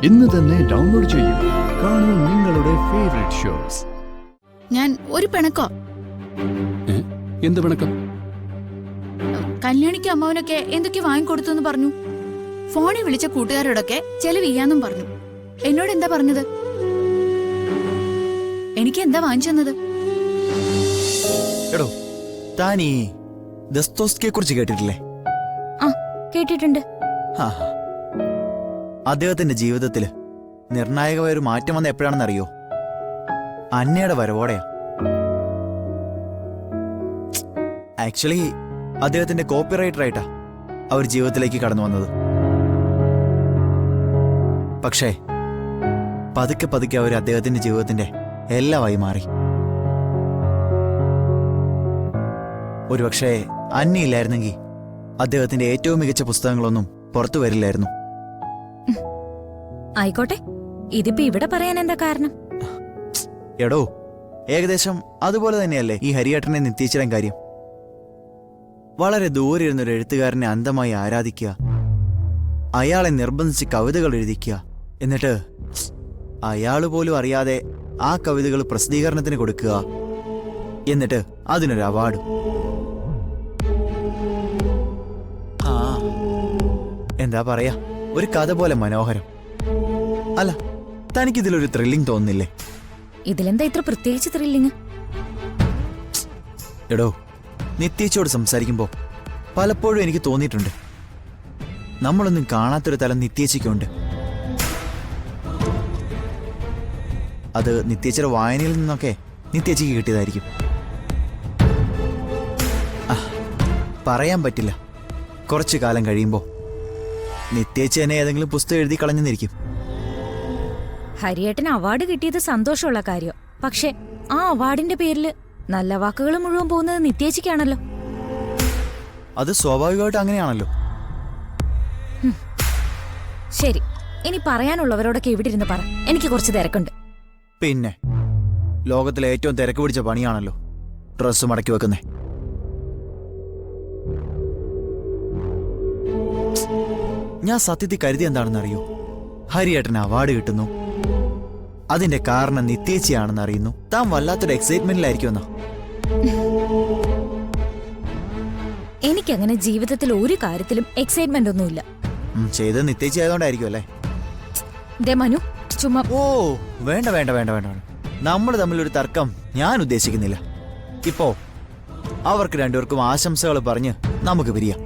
ഇന്ന് തന്നെ ഡൗൺലോഡ് ചെയ്യൂ. കാണൂ നിങ്ങളുടെ ഫേവറേറ്റ് ഷോസ്. ഞാൻ ഒരു പിണക്കോ? എന്ത് പിണക്കം? കല്യാണിക്ക് അമ്മാവനൊക്കെ എന്തൊക്കെ വാങ്ങിക്കൊടുത്തു എന്ന് പറഞ്ഞു. ഫോണിൽ വിളിച്ച കൂട്ടുകാരോടൊക്കെ ചെലവ് ചെയ്യാന്നും പറഞ്ഞു. എന്നോട് എന്താ പറഞ്ഞത്? എനിക്ക് എന്താ വാങ്ങിച്ചെന്നത്? എടോ, താൻ ഈ ദസ്തോസ്കിയെ കുറിച്ച് കേട്ടിട്ടില്ലേ? ആ, കേട്ടിട്ടുണ്ട്. അദ്ദേഹത്തിന്റെ ജീവിതത്തില് നിർണായകമായ ഒരു മാറ്റം വന്ന എപ്പോഴാണെന്ന് അറിയോ? അന്നയുടെ വരവോടെയാ. ആക്ച്വലി അദ്ദേഹത്തിന്റെ കോപ്പിറൈറ്ററായിട്ടാ അവർ ജീവിതത്തിലേക്ക് കടന്നു വന്നത്. പക്ഷേ പതുക്കെ പതുക്കെ അവർ അദ്ദേഹത്തിന്റെ ജീവിതത്തിന്റെ എല്ലാമായി മാറി. ഒരുപക്ഷെ അന്നയില്ലായിരുന്നെങ്കിൽ അദ്ദേഹത്തിന്റെ ഏറ്റവും മികച്ച പുസ്തകങ്ങളൊന്നും പുറത്തു വരില്ലായിരുന്നു. ആയിക്കോട്ടെ, ഇതിപ്പോ ഇവിടെ പറയാൻ എന്താ കാരണം? എടോ, ഏകദേശം അതുപോലെ തന്നെയല്ലേ ഈ ഹരിയേട്ടനെ നിത്യച്ചിരം കാര്യം. വളരെ ദൂരെ ഇരുന്നൊരു എഴുത്തുകാരനെ അന്ധമായി ആരാധിക്കുക, അയാളെ നിർബന്ധിച്ച് കവിതകൾ എഴുതിക്കുക, എന്നിട്ട് അയാള് പോലും അറിയാതെ ആ കവിതകൾ പ്രസിദ്ധീകരണത്തിന് കൊടുക്കുക, എന്നിട്ട് അതിനൊരു അവാർഡ്. ആ, എന്താ പറയാ, ഒരു കഥ പോലെ മനോഹരം. അല്ല, തനിക്കിതിലൊരു ത്രില്ലിംഗ് തോന്നുന്നില്ലേ? ഇതിലെന്താ ഇത്ര പ്രത്യേകിച്ച് ത്രില്ലിങ്? എടോ, നിത്യേച്ചയോട് സംസാരിക്കുമ്പോ പലപ്പോഴും എനിക്ക് തോന്നിയിട്ടുണ്ട്, നമ്മളൊന്നും കാണാത്തൊരു തലം നിത്യേച്ചയ്ക്കുണ്ട്. അത് നിത്യേച്ചയുടെ വായനയിൽ നിന്നൊക്കെ നിത്യേച്ചയ്ക്ക് കിട്ടിയതായിരിക്കും. പറയാൻ പറ്റില്ല. കുറച്ചു കാലം കഴിയുമ്പോ നിത്യേച്ച തന്നെ ഏതെങ്കിലും പുസ്തകം എഴുതി കളഞ്ഞെന്നിരിക്കും. ഹരിയേട്ടന് അവാർഡ് കിട്ടിയത് സന്തോഷമുള്ള കാര്യം. പക്ഷെ ആ അവാർഡിന്റെ പേരില് നല്ല വാക്കുകൾ മുഴുവൻ പോകുന്നത് നിത്യേച്ചിക്കാണല്ലോ. അത് സ്വാഭാവികമായിട്ട് അങ്ങനെയാണല്ലോ. ശരി, ഇനി പറയാനുള്ളവരോടൊക്കെ ഇവിടെ ഇരുന്ന് പറ. എനിക്ക് കുറച്ച് തിരക്കുണ്ട്. പിന്നെ ലോകത്തിലെ ഏറ്റവും തിരക്ക് പിടിച്ച പണിയാണല്ലോ ഡ്രസ്സ് മടക്കി വെക്കുന്നേ. ഞാൻ സത്യത്തിൽ കരുതി എന്താണെന്ന് അറിയോ? ഹരിയേട്ടന് അവാർഡ് കിട്ടുന്നു, അതിന്റെ കാരണം നിത്യേച്ചിയാണെന്ന് അറിയുന്നു. താൻ വല്ലാത്തൊരു എക്സൈറ്റ്മെന്റിലായിരിക്കുമെന്നാ. എനിക്കങ്ങനെ ജീവിതത്തിൽ ഒരു കാര്യത്തിലും എക്സൈറ്റ്മെന്റ് ഒന്നുമില്ല. ചെയ്തത് നിത്യേച്ചി ആയതുകൊണ്ടായിരിക്കും അല്ലേ? ദേ മനു, ചുമ്മാ. ഓ, വേണ്ട വേണ്ട വേണ്ട വേണ്ട, നമ്മൾ തമ്മിലൊരു തർക്കം ഞാൻ ഉദ്ദേശിക്കുന്നില്ല. ഇപ്പോ അവർക്ക് രണ്ടുപേർക്കും ആശംസകൾ പറഞ്ഞ് നമുക്ക് പിരിയാം.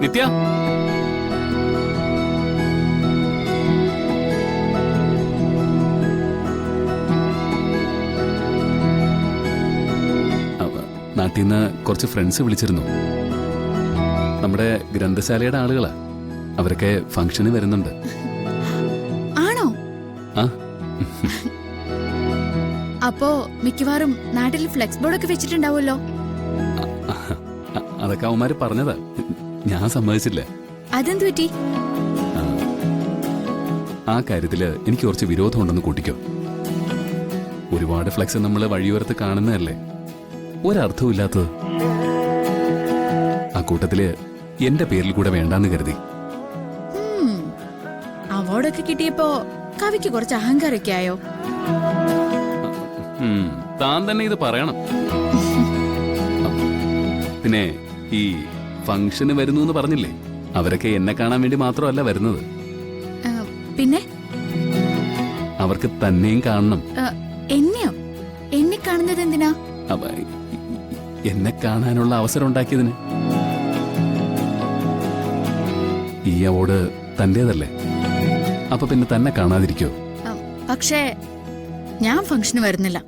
നിത്യ, നാട്ടിൽ നിന്ന് കുറച്ച് ഫ്രണ്ട്സ് വിളിച്ചിരുന്നു. നമ്മുടെ ഗ്രന്ഥശാലയുടെ ആളുകളാ. അവരൊക്കെ ഫംഗ്ഷന് വരുന്നുണ്ട്. ആണോ? ആ, അപ്പോ മിക്കവാറും നാട്ടിൽ ഫ്ലെക്സ് ബോർഡൊക്കെ വെച്ചിട്ടുണ്ടാവുമല്ലോ. അതൊക്കെ അവന്മാര് പറഞ്ഞതാ, ഞാൻ സമ്മതിച്ചില്ല. അതെന്തു പറ്റി? ആ കാര്യത്തില് എനിക്ക് കുറച്ച് വിരോധമുണ്ടെന്ന് കൂട്ടിക്കോ. ഒരുപാട് ഫ്ലെക്സ് നമ്മൾ വഴിയോരത്ത് കാണുന്നതല്ലേ, ഒരർത്ഥമില്ലാത്തത്. ആ കൂട്ടത്തില് എന്റെ പേരിൽ കൂടെ വേണ്ടാന്ന് കരുതി. അവാർഡൊക്കെ കിട്ടിയപ്പോ കവിക്ക് കുറച്ച് അഹങ്കാരൊക്കെ ആയോ? താൻ തന്നെ ഇത് പറയണം. പിന്നെ ഈ ഫംഗ്ഷന് വരുന്നു എന്ന് പറഞ്ഞില്ലേ, അവരൊക്കെ എന്നെ കാണാൻ വേണ്ടി മാത്രമല്ല വരുന്നത്. പിന്നെ അവർക്ക് തന്നെയും കാണണം. എന്നെയോ? എന്നെ കാണുന്നത് എന്തിനാ? എന്നെ കാണാനുള്ള അവസരം ഉണ്ടാക്കിയതിന്. ഈ അവാർഡ് തന്റേതല്ലേ, അപ്പൊ പിന്നെ തന്നെ കാണാതിരിക്കോ? പക്ഷേ ഞാൻ ഫംഗ്ഷന് വരുന്നില്ല.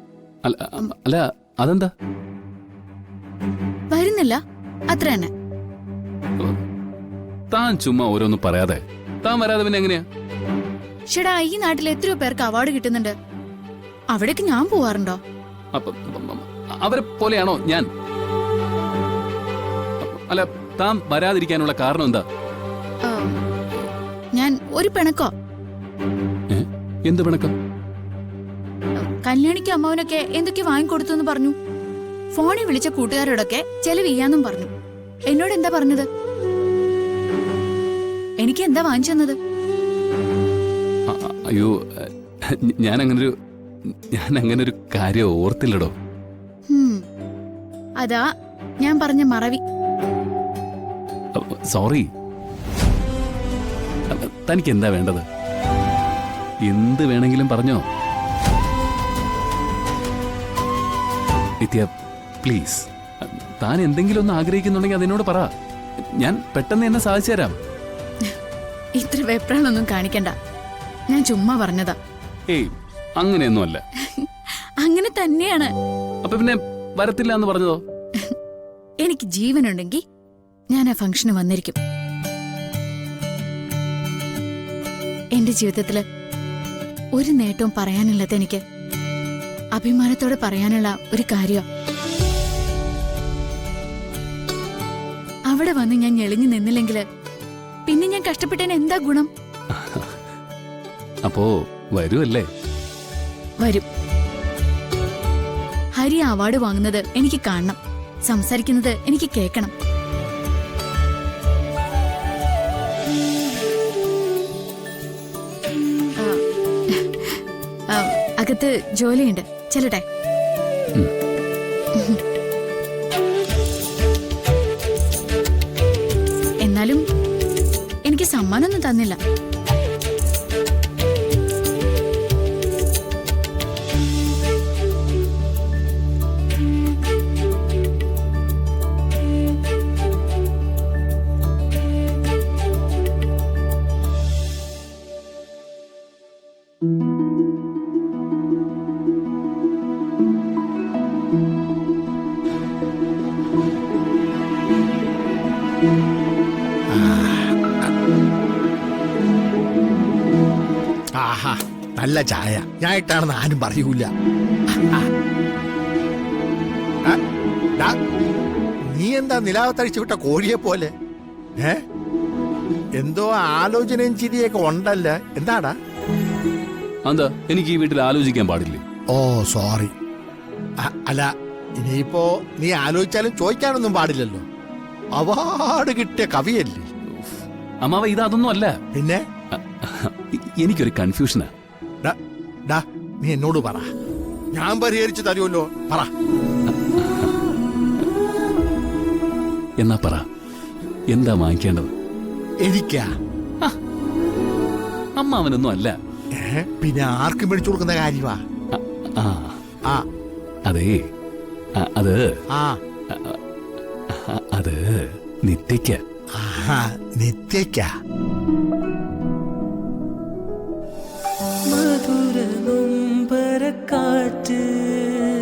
അല്ല, അതെന്താ? വരുന്നില്ല, അത്ര തന്നെ. താൻ ചുമ്മാ ഓരോന്നും പറയാതെ താൻ വരാതെ പിന്നെ എങ്ങനെയാ? ഷെടാ, ഈ നാട്ടിൽ എത്രയോ പേർക്ക് അവാർഡ് കിട്ടുന്നുണ്ട്. അവിടേക്ക് ഞാൻ പോവാറുണ്ടോ? അവരെ പോലെയാണോ ഞാൻ? അല്ല, താൻ വരാതിരിക്കാനുള്ള കാരണം എന്താ? ആ, ഞാൻ ഒരു പിണക്കോ? എന്ത് പിണക്കം? കല്യാണിക്ക് അമ്മാവനൊക്കെ എന്തൊക്കെ വാങ്ങിക്കൊടുത്തു എന്ന് പറഞ്ഞു. ഫോണിൽ വിളിച്ച കൂട്ടുകാരോടൊക്കെ ചെലവ് ചെയ്യാന്നും പറഞ്ഞു. എന്നോട് എന്താ പറഞ്ഞത്? എനിക്ക് എന്താ വാങ്ങിച്ചു തന്നത്? അയ്യോ, ഞാൻ അങ്ങനൊരു കാര്യം ഓർത്തില്ലടോ. അതാ ഞാൻ പറഞ്ഞ മറവി. സോറി. തനിക്ക് എന്താ വേണ്ടത്? എന്ത് വേണമെങ്കിലും പറഞ്ഞോ. നിത്യ, പ്ലീസ്, താൻ എന്തെങ്കിലും ഒന്ന് ആഗ്രഹിക്കുന്നുണ്ടെങ്കിൽ അതിനോട് പറ. ഞാൻ പെട്ടെന്ന് എന്നെ സാധിച്ചു തരാം. ഇത്ര വെപ്രാളൊന്നും കാണിക്കണ്ട. ഞാൻ ചുമ്മാ പറഞ്ഞതാ. ഏയ്, അങ്ങനെയൊന്നും അല്ല. അങ്ങനെ തന്നെയാണ്. അപ്പൊ പിന്നെ വരത്തില്ല എന്ന് പറഞ്ഞതോ? എനിക്ക് ജീവനുണ്ടെങ്കിൽ ഞാൻ ആ ഫംഗ്ഷന് വന്നിരിക്കും. എന്റെ ജീവിതത്തില് ഒരു നേട്ടവും പറയാനില്ലാത്ത എനിക്ക് അഭിമാനത്തോടെ പറയാനുള്ള ഒരു കാര്യം. അവിടെ വന്ന് ഞാൻ ഞെളിഞ്ഞു നിന്നില്ലെങ്കില് പിന്നെ ഞാൻ കഷ്ടപ്പെട്ടതിന് എന്താ ഗുണം? അപ്പോ വരുമല്ലേ? വരും. ഹരി അവാർഡ് വാങ്ങുന്നത് എനിക്ക് കാണണം, സംസാരിക്കുന്നത് എനിക്ക് കേൾക്കണം. അകത്ത് ജോലിയുണ്ട്, ചെല്ലട്ടെ. എന്നാലും എനിക്ക് സമ്മാനമൊന്നും തന്നില്ല. ആഹാ, നല്ല ചായ. ഞാൻ ഇട്ടാണെന്ന് ആരും പറയൂല. നീ എന്താ നിലാവത്തഴിച്ചു വിട്ട കോഴിയെ പോലെ? എന്തോ ആലോചനയും ചിരിയൊക്കെ ഉണ്ടല്ല, എന്താടാ? എന്താ, എനിക്ക് ഈ വീട്ടിൽ ആലോചിക്കാൻ പാടില്ലേ? ഓ സോറി. അല്ല, ഇനിയിപ്പോ നീ ആലോചിച്ചാലും ചോദിക്കാനൊന്നും പാടില്ലല്ലോ. അവാർഡ് കിട്ടിയ കവിയല്ലേ? അമ്മാവ, ഇതൊന്നും അല്ല. പിന്നെ എനിക്കൊരു കൺഫ്യൂഷനാ. നീ എന്നോട് പറ, ഞാൻ പരിഹരിച്ചു തരുമല്ലോ. പറ. എന്നാ പറ, എന്താ വാങ്ങിക്കേണ്ടത്? എനിക്കാ? അമ്മാവനൊന്നും അല്ല. പിന്നെ ആർക്കും മേടിച്ചു കൊടുക്കുന്ന കാര്യമാ? അതേ, അത് അത് നിത്യയ്ക്ക്. നിത്യയ്ക്കാ? മധുര നൊമ്പരക്കാറ്റ്